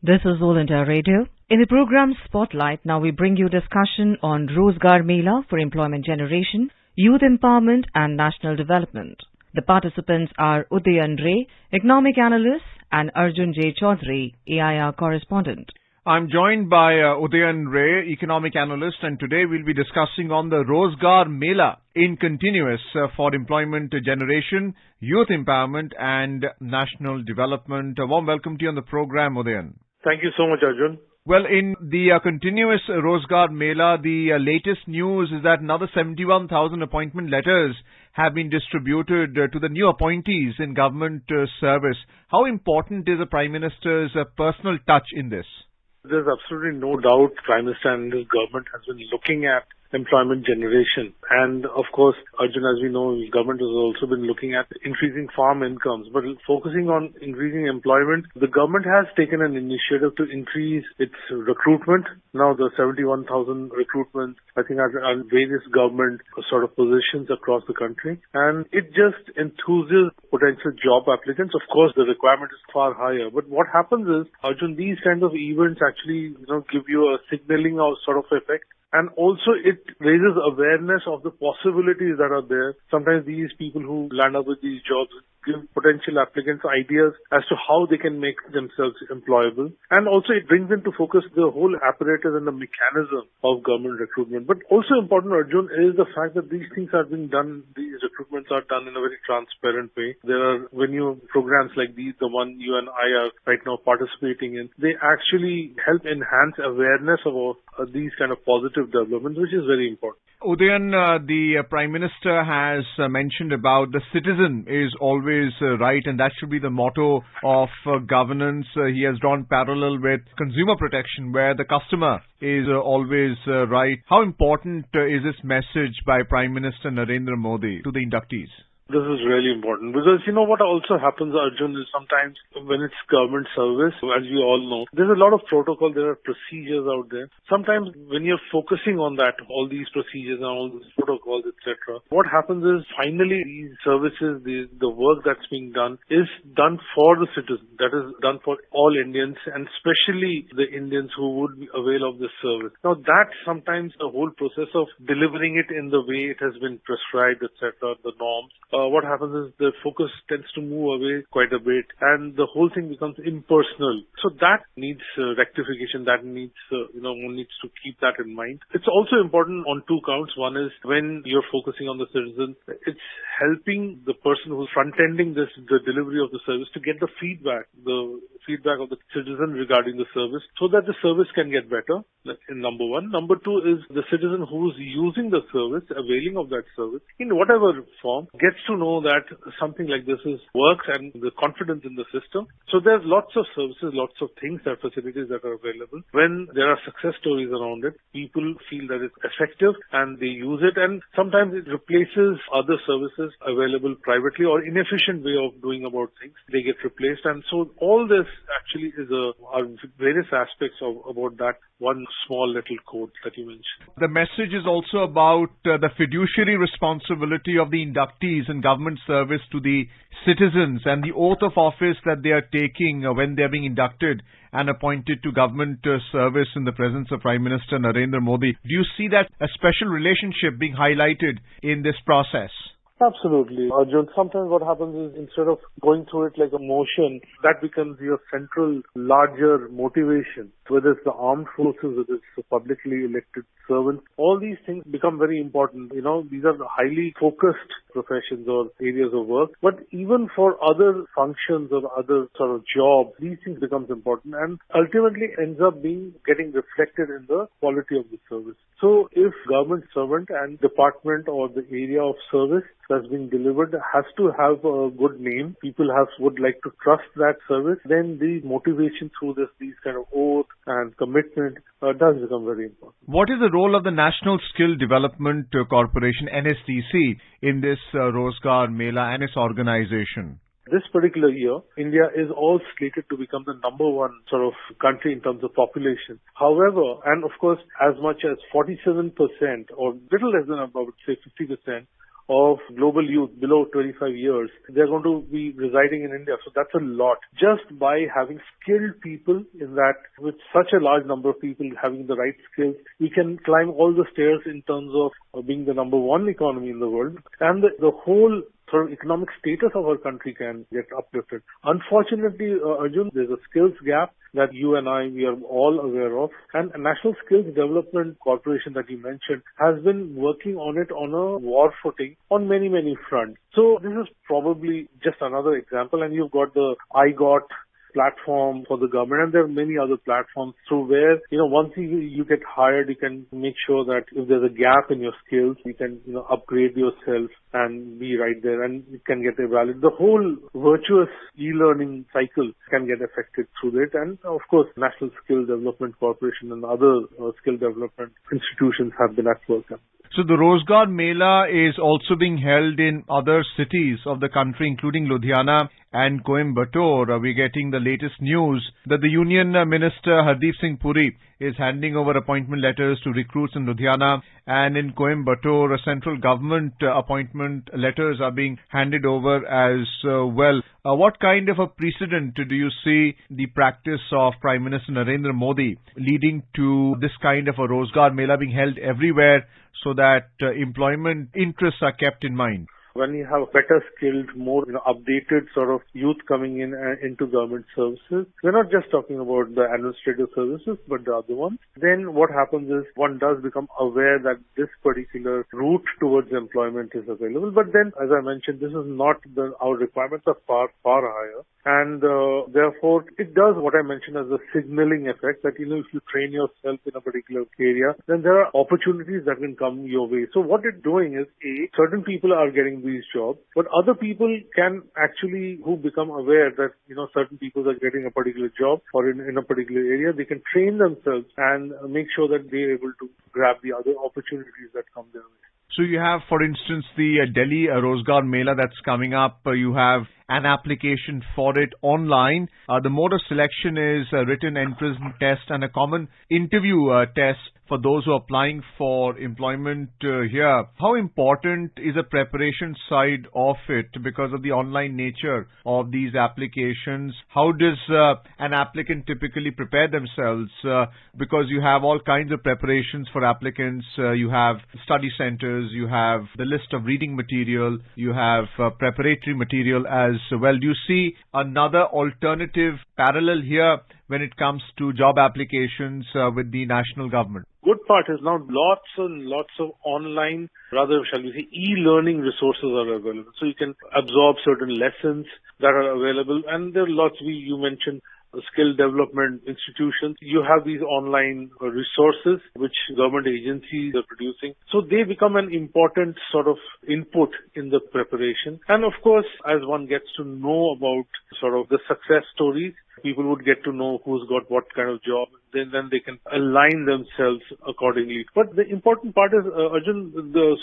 This is All India Radio. In the program Spotlight, now we bring you discussion on Rozgar Mela for employment generation, youth empowerment and national development. The participants are Udayan Ray, economic analyst, and Arjun J. Chaudhary, AIR correspondent. I'm joined by Udayan Ray, economic analyst, and today we'll be discussing on the Rozgar Mela in continuous for employment generation, youth empowerment and national development. A warm welcome to you on the program, Udayan. Thank you so much, Arjun. Well, in the continuous Rozgar Mela, the latest news is that another 71,000 appointment letters have been distributed to the new appointees in government service. How important is the Prime Minister's personal touch in this? There's absolutely no doubt Prime Minister and his government has been looking at employment generation. And of course, Arjun, as we know, the government has also been looking at increasing farm incomes. But focusing on increasing employment, the government has taken an initiative to increase its recruitment. Now the 71,000 recruitment, I think, are various government sort of positions across the country. And it just enthuses potential job applicants. Of course, the requirement is far higher. But what happens is, Arjun, these kinds of events actually, give you a signaling of sort of effect. And also it raises awareness of the possibilities that are there. Sometimes these people who land up with these jobs give potential applicants ideas as to how they can make themselves employable. And also it brings into focus the whole apparatus and the mechanism of government recruitment. But also important, Arjun, is the fact that these things are being done, these recruitments are done in a very transparent way. There are venue programs like these, the one you and I are right now participating in, they actually help enhance awareness of these kind of positive developments, which is very important. Udayan, the Prime Minister has mentioned about the citizen is always right, and that should be the motto of governance. He has drawn parallel with consumer protection, where the customer is always right. How important is this message by Prime Minister Narendra Modi to the inductees? This is really important because what also happens, Arjun, is sometimes when it's government service, as we all know, there's a lot of protocol, there are procedures out there. Sometimes when you're focusing on that, all these procedures and all these protocols, etc., what happens is finally these services, the work that's being done is done for the citizen. That is done for all Indians and especially the Indians who would avail of this service. Now that sometimes the whole process of delivering it in the way it has been prescribed, etc., the norms, what happens is the focus tends to move away quite a bit and the whole thing becomes impersonal. So that needs rectification, that needs, one needs to keep that in mind. It's also important on two counts. One is when you're focusing on the citizen, it's helping the person who's front-ending the delivery of the service to get the feedback of the citizen regarding the service so that the service can get better, in number one. Number two is the citizen who's using the service, availing of that service in whatever form, gets to know that something like this works and the confidence in the system. So there's lots of services, lots of things, that facilities that are available. When there are success stories around it, people feel that it's effective and they use it, and sometimes it replaces other services available privately or inefficient way of doing about things. They get replaced, and so all this actually are various aspects about that one small little code that you mentioned. The message is also about the fiduciary responsibility of the inductees in government service to the citizens and the oath of office that they are taking when they are being inducted and appointed to government service in the presence of Prime Minister Narendra Modi. Do you see that a special relationship being highlighted in this process? Absolutely, Arjun. Sometimes what happens is instead of going through it like a motion, that becomes your central, larger motivation. Whether it's the armed forces, whether it's the publicly elected servants, all these things become very important. These are highly focused professions or areas of work. But even for other functions or other sort of jobs, these things becomes important and ultimately ends up getting reflected in the quality of the service. So if government servant and department or the area of service that's being delivered has to have a good name, people would like to trust that service, then the motivation through these kind of oath and commitment does become very important. What is the role of the National Skill Development Corporation, NSDC, in this Rozgar Mela and its organization? This particular year, India is all slated to become the number one sort of country in terms of population. However, and of course, as much as 47% or little less than about, say, 50% of global youth below 25 years, they're going to be residing in India. So that's a lot. Just by having skilled people in that, with such a large number of people having the right skills, we can climb all the stairs in terms of being the number one economy in the world. And the whole sort of economic status of our country can get uplifted. Unfortunately, Arjun, there's a skills gap that you and we are all aware of. And National Skills Development Corporation that you mentioned has been working on it on a war footing on many, many fronts. So this is probably just another example. And you've got the iGot platform for the government, and there are many other platforms through where, once you get hired, you can make sure that if there's a gap in your skills, you can, upgrade yourself and be right there, and it can get evaluated. The whole virtuous e-learning cycle can get affected through it. And of course, National Skill Development Corporation and other skill development institutions have been at work. So the Rozgar Mela is also being held in other cities of the country, including Ludhiana and Coimbatore. We're getting the latest news that the Union Minister Hardeep Singh Puri is handing over appointment letters to recruits in Ludhiana, and in Coimbatore, central government appointment letters are being handed over as well. What kind of a precedent do you see the practice of Prime Minister Narendra Modi leading to this kind of a Rozgar Mela being held everywhere so that employment interests are kept in mind? When you have better skilled, more updated sort of youth coming in into government services, we're not just talking about the administrative services, but the other ones. Then what happens is one does become aware that this particular route towards employment is available. But then, as I mentioned, this is not our requirements are far, far higher. And therefore, it does what I mentioned as a signaling effect that, if you train yourself in a particular area, then there are opportunities that can come your way. So what it's doing is, certain people are getting these jobs, but other people can actually, who become aware that, certain people are getting a particular job or in a particular area, they can train themselves and make sure that they're able to grab the other opportunities that come their way. So you have, for instance, the Delhi Rozgar Mela that's coming up. You have an application for it online. The mode of selection is a written entrance test and a common interview test for those who are applying for employment here. How important is the preparation side of it because of the online nature of these applications? How does an applicant typically prepare themselves? Because you have all kinds of preparations for applicants. You have study centers, you have the list of reading material, you have preparatory material as well. Do you see another alternative parallel here when it comes to job applications with the national government? Good part is now lots and lots of online, rather shall we say, e-learning resources are available. So you can absorb certain lessons that are available, and there are lots. You mentioned skill development institutions. You have these online resources which government agencies are producing. So they become an important sort of input in the preparation. And of course, as one gets to know about sort of the success stories, people would get to know who's got what kind of job. Then they can align themselves accordingly. But the important part is, Arjun,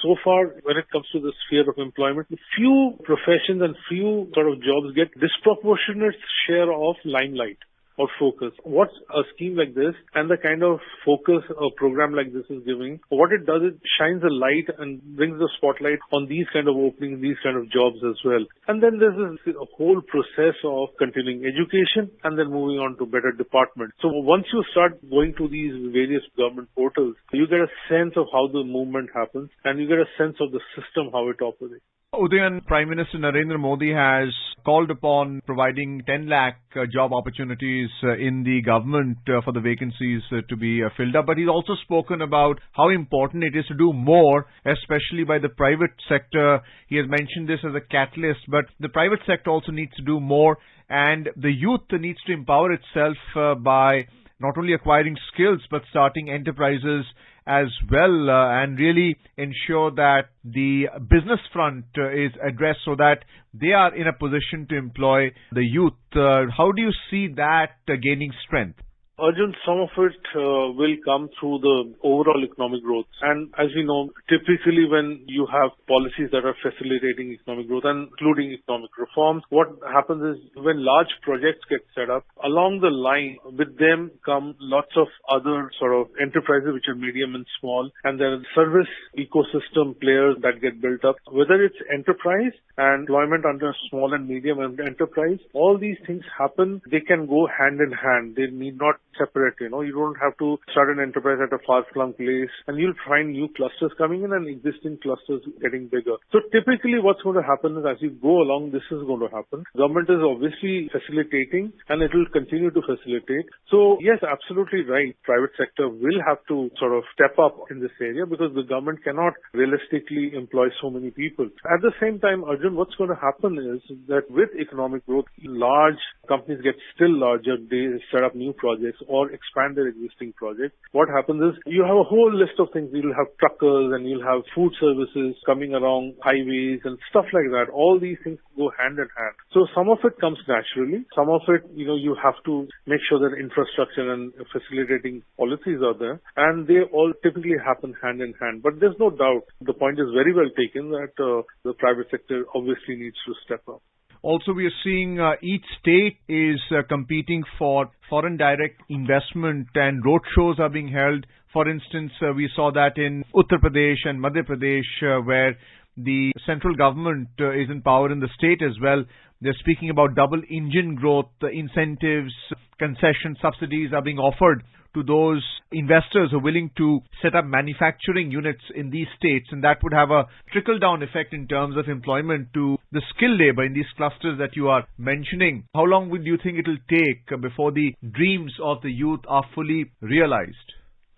so far when it comes to the sphere of employment, few professions and few sort of jobs get disproportionate share of limelight or focus. What's a scheme like this and the kind of focus a program like this is giving, what it does, it shines a light and brings the spotlight on these kind of openings, these kind of jobs as well. And then there's a whole process of continuing education and then moving on to better departments. So once you start going to these various government portals, you get a sense of how the movement happens and you get a sense of the system, how it operates. Udayan, Prime Minister Narendra Modi has called upon providing 10 lakh job opportunities in the government for the vacancies to be filled up. But he's also spoken about how important it is to do more, especially by the private sector. He has mentioned this as a catalyst, but the private sector also needs to do more, and the youth needs to empower itself by not only acquiring skills, but starting enterprises as well, and really ensure that the business front is addressed so that they are in a position to employ the youth. How do you see that gaining strength? Arjun, some of it will come through the overall economic growth. And as we know, typically when you have policies that are facilitating economic growth and including economic reforms, what happens is when large projects get set up, along the line, with them come lots of other sort of enterprises which are medium and small, and there are service ecosystem players that get built up. Whether it's enterprise and employment under small and medium enterprise, all these things happen. They can go hand in hand. They need not separate. You don't have to start an enterprise at a far-flung place, and you'll find new clusters coming in and existing clusters getting bigger. So typically what's going to happen is as you go along, this is going to happen. Government is obviously facilitating, and it will continue to facilitate. So yes, absolutely right. Private sector will have to sort of step up in this area because the government cannot realistically employ so many people. At the same time, Arjun, what's going to happen is that with economic growth, large companies get still larger. They set up new projects or expand their existing projects. What happens is you have a whole list of things. You'll have truckers and you'll have food services coming along highways and stuff like that. All these things go hand in hand. So some of it comes naturally. Some of it, you have to make sure that infrastructure and facilitating policies are there. And they all typically happen hand in hand. But there's no doubt the point is very well taken that the private sector obviously needs to step up. Also, we are seeing each state is competing for foreign direct investment, and road shows are being held. For instance, we saw that in Uttar Pradesh and Madhya Pradesh, where the central government is in power in the state as well. They're speaking about double engine growth, incentives, concession subsidies are being offered to those investors who are willing to set up manufacturing units in these states, and that would have a trickle-down effect in terms of employment to the skilled labor in these clusters that you are mentioning. How long would you think it will take before the dreams of the youth are fully realized?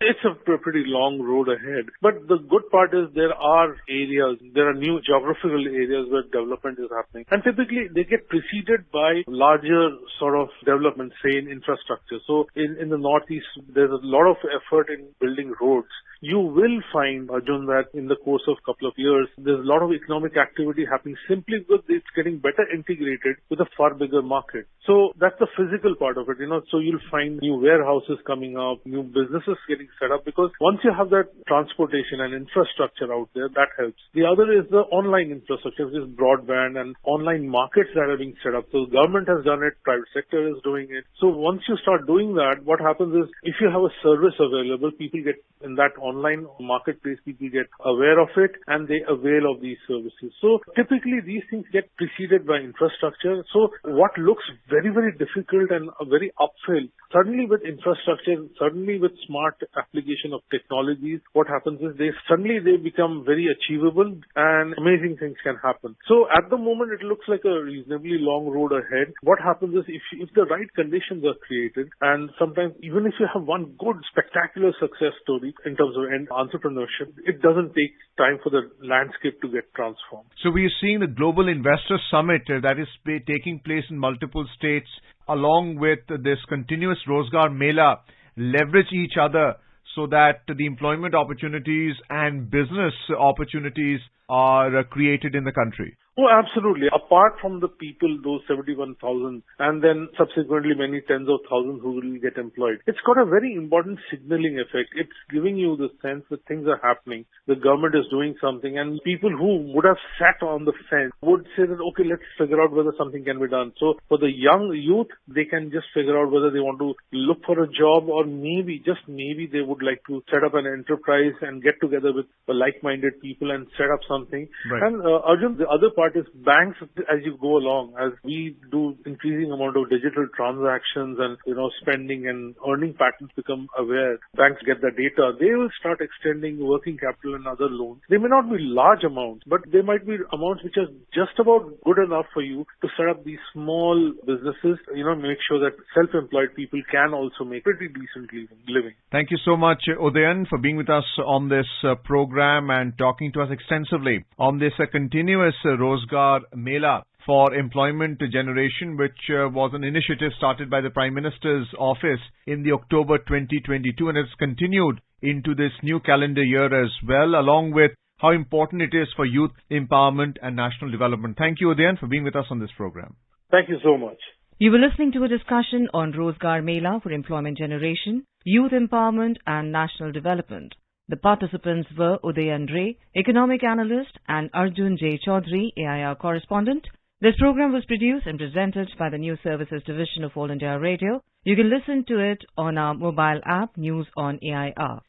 It's a pretty long road ahead. But the good part is there are new geographical areas where development is happening. And typically they get preceded by larger sort of development, say in infrastructure. So in the Northeast, there's a lot of effort in building roads. You will find, Arjun, that in the course of a couple of years, there's a lot of economic activity happening simply because it's getting better integrated with a far bigger market. So that's the physical part of it, So you'll find new warehouses coming up, new businesses getting set up, because once you have that transportation and infrastructure out there, that helps. The other is the online infrastructure, which is broadband and online markets that are being set up. So the government has done it, private sector is doing it. So once you start doing that, what happens is if you have a service available, people get in that online marketplace, people get aware of it and they avail of these services. So typically these things get preceded by infrastructure. So what looks very, very difficult and very uphill, suddenly with infrastructure, suddenly with smart application of technologies, what happens is they become very achievable and amazing things can happen. So at the moment, it looks like a reasonably long road ahead. What happens is if the right conditions are created, and sometimes even if you have one good, spectacular success story in terms of entrepreneurship, it doesn't take time for the landscape to get transformed. So we are seeing the Global Investor Summit that is taking place in multiple states, along with this continuous Rozgar Mela, leverage each other so that the employment opportunities and business opportunities are created in the country. Oh, absolutely. Apart from the people, those 71,000, and then subsequently many tens of thousands who will get employed, it's got a very important signaling effect. It's giving you the sense that things are happening. The government is doing something, and people who would have sat on the fence would say that, okay, let's figure out whether something can be done. So for the young youth, they can just figure out whether they want to look for a job, or maybe, just maybe, they would like to set up an enterprise and get together with like-minded people and set up something. Right. And Arjun, the other part is banks, as you go along, as we do increasing amount of digital transactions and, spending and earning patterns become aware, banks get the data, they will start extending working capital and other loans. They may not be large amounts, but they might be amounts which are just about good enough for you to set up these small businesses, make sure that self-employed people can also make pretty decent living. Thank you so much, Udayan, for being with us on this program and talking to us extensively on this continuous Rozgar Mela for employment generation, which was an initiative started by the Prime Minister's office in the October 2022, and it's continued into this new calendar year as well, along with how important it is for youth empowerment and national development. Thank you, Udayan, for being with us on this program. Thank you so much. You were listening to a discussion on Rozgar Mela for employment generation, youth empowerment and national development. The participants were Uday Andre, economic analyst, and Arjun J. Chaudhary, AIR correspondent. This program was produced and presented by the News Services Division of All India Radio. You can listen to it on our mobile app, News on AIR.